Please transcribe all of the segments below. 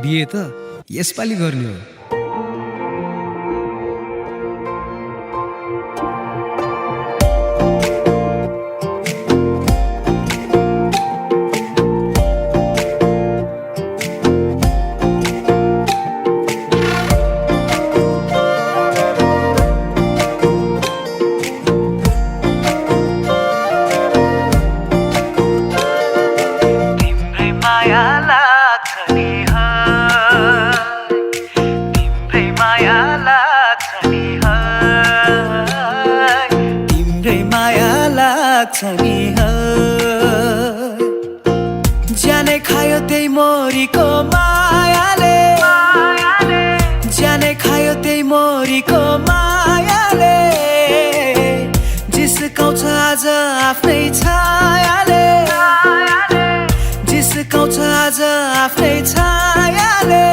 बिहे त यसपालि गर्ने हो। जाने खायो त्यही मोरीको मायाले, जाने खायो त्यही मोरीको मायाले, जिस्काउँछ आज आफ्नै छायाले, जिस्काउँछ आज आफ्नै छायाले।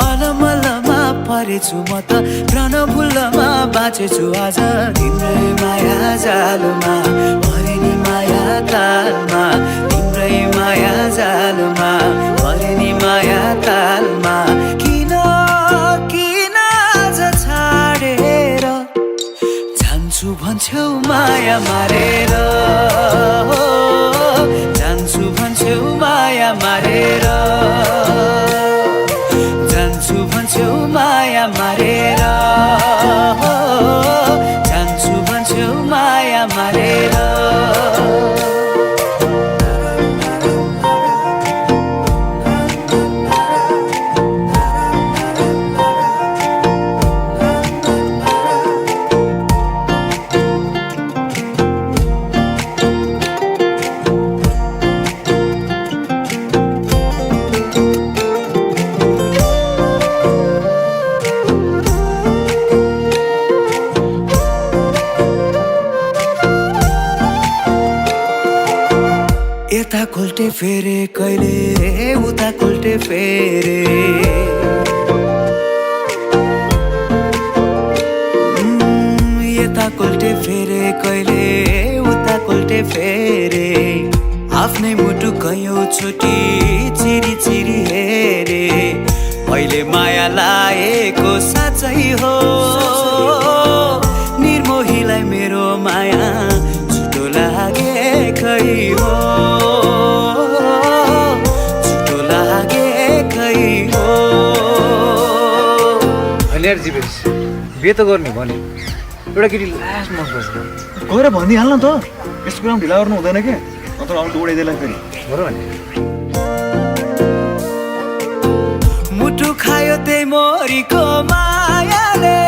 अलमलमा परेछु म त रणभुल्लमा बाँचेछु आज तिम्रै माया जालमा, परे नि माया तालमा, तिम्रै माया जालमा, परे नि माया तालमा। किन किन आज छाडेर जान्छु भन्छौ माया मारेर, जान्छु भन्छौ माया मारेर, जान्छु भन्छौ माया मारेर, जान्छु भन्छौ माया मारेर। यता कोल्टे फेरे कहिले उता कोल्टे फेरे, यता कोल्टे फेरे कहिले उता कोल्टे फेरे। आफ्नै मुटु कैयौँ छोटी चिरी चिरी हेरे, मैले माया लाएको साँच्चै हो, निर्मोहीलाई मेरो माया छुटो लागेकै हो, छुटो लागेकै हो। यार जीवेश बिहे त गर्ने भने एउटा केटी लास्ट मन पर्छ गएर भनिदिइहाल्न त, यस्तो कुरामा ढिला गर्नु हुँदैन के, नत्र आउनु दौडाइदिएला फेरि बरु भने। मुटु खायो त्यही मोरीको मायाले,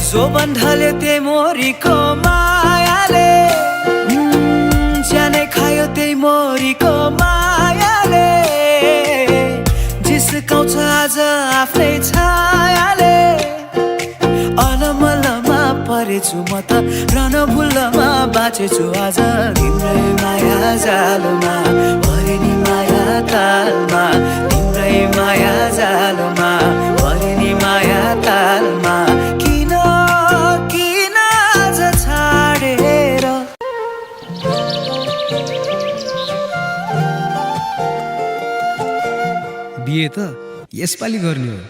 जोबन ढल्यो त्यही मोरीको मायाले, जाने खायो त्यही मोरीको मायाले, जिस्काउँछ आज आफ्नै छायाले। अलमलमा परेछु म त रणभुल्लमा बाँचेछु आज तिम्रै माया जालमा, परे नि माया तालमा, तिम्रै माया जालमा, परे नि माया तालमा। किन किन आज छाडेर बिहे त यसपालि गर्ने हो।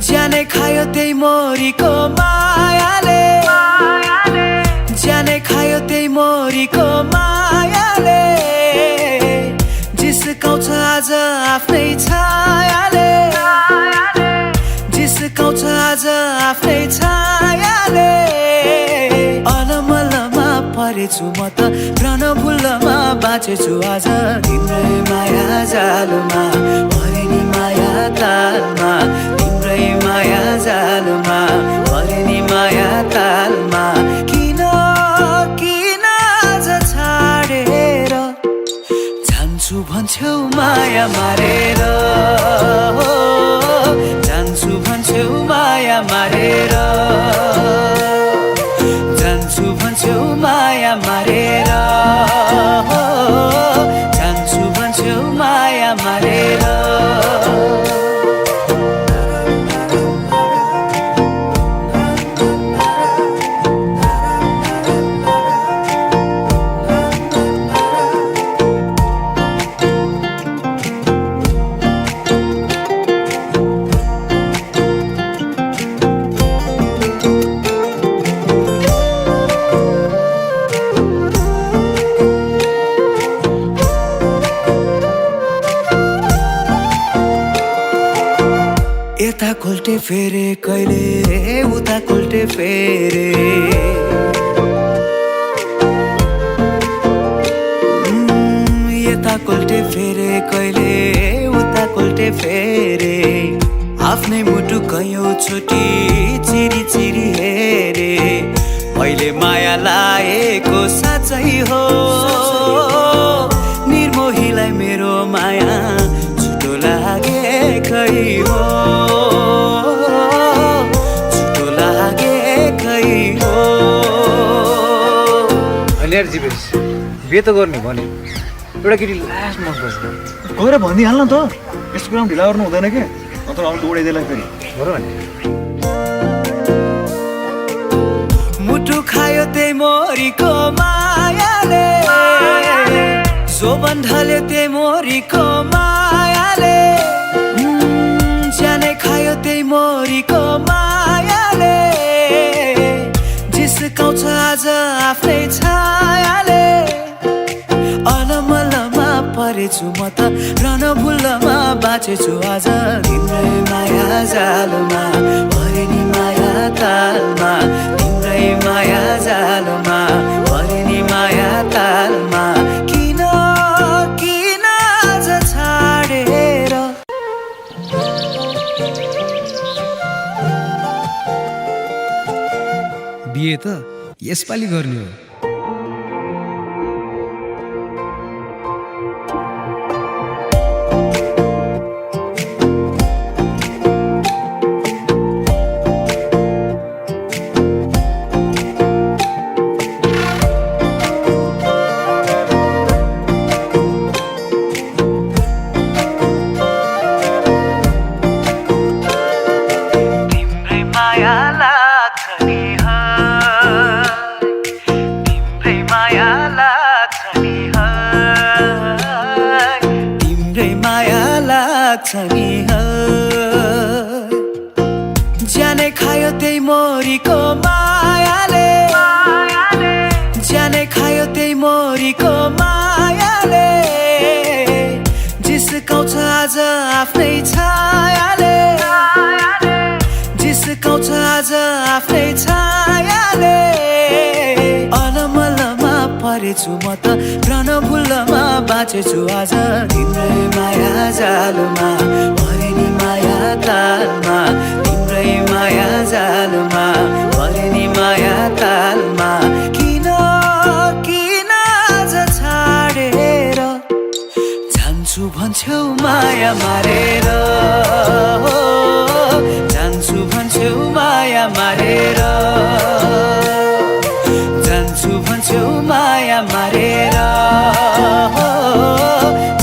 जाने खायो त्यही मोरीको मायाले, जाने खायो त्यही मोरीको मायाले, जिस्काउँछ आज आफ्नै छायाले, जिस्काउँछ आज आफ्नै छायाले। अलमलमा परेछु म त रणभुल्लमा बाँचेछु आज तिम्रै माया जालमा, माया मारेर हो, जान्छु भन्छौ माया मारेर, जान्छु भन्छौ माया मारेर हो, जान्छु भन्छौ माया मारेर। यता कोल्टे फेरे कहिले उता कोल्टे फेरे, यता कोल्टे फेरे कहिले उता कोल्टे फेरे, आफ्नै मुटु कैयौँ छोटी चिरी चिरी हेरे, मैले माया लाएको साँच्चै हो, निर्मोहीलाई मेरो माया छुटो लागेकै हो, छुटो लागेकै हो। अनि यार जीवेश बिहे त गर्ने भने एउटा केटी लास्ट मनपर्छ गएर भनिदिइहाल्न त, यस्तो कुरामा ढिला गर्नु हुँदैन के, नत्र आउनु दौडिँदैला फेरि बरु भने। मुटु खायो त्यही मोरीको मायाले, जोबन ढल्यो त्यही मोरीको मायाले, ज्यानै खायो त्यही मोरीको मायाले, जिस्काउँछ आज आफ्नै छायाले, अलमलमा परेछु म त रणभुल्लमा बाँचेछु आज, तिम्रै माया जालमा परे नि माया तालमा, तिम्रै माया जालमा परे नि माया तालमा, किन किन आज छाडेर। बिहे त यसपालि गर्ने हो। तिम्रै माया लाग्छ नि है, तिम्रै माया लाग्छ नि है, तिम्रै माया लाग्छ नि है, ज्यानै खायो त्यही मोरीको मायाले, ज्यानै खायो त्यही मोरीको मायाले, जिस्काउँछ आज आफ्नै छायाले, जिस्काउँछ आज आफ्नै छायाले, अलमलमा परेछु म त रणभुल्लमा बाँचेछु आज, तिम्रै माया जालमा परे नि माया तालमा, तिम्रै माया जालमा परे नि माया तालमा, किन किन आज छाडेर जान्छु भन्छौ माया मारेर हो, जान्छु भन्छौ माया मारेर, जान्छु भन्छौ माया मारेर हो,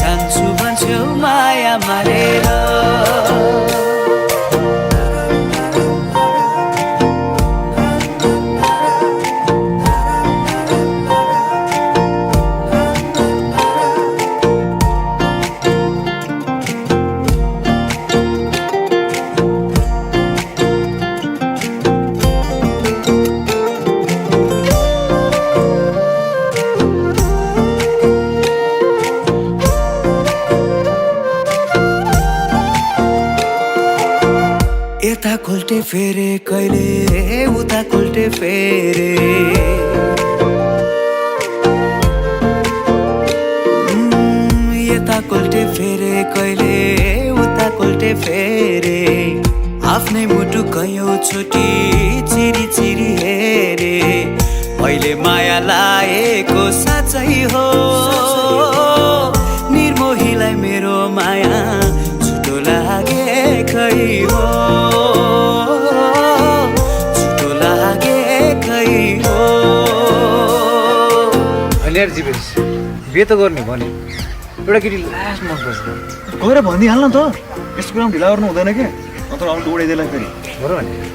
जान्छु भन्छौ माया मारेर। यता कोल्टे फेरे कहिले उता कोल्टे फेरे, यता कोल्टे फेरे कहिले उता कोल्टे फेरे, आफ्नै मुटु कैयौँ छोटी चिरी चिरी हेरे, मैले माया लाएको साँच्चै हो, निर्मोहीलाई लागेकै हो छिटो लागेकै हो होइन यार जीवेश बिहे त गर्ने भने एउटा केटी लास्ट मनपर्छ गएर भनिदिइहाल्न त यस्तो कुरामा ढिला गर्नु हुँदैन के अन्त आउनु उडाइदिएला फेरि हो र भने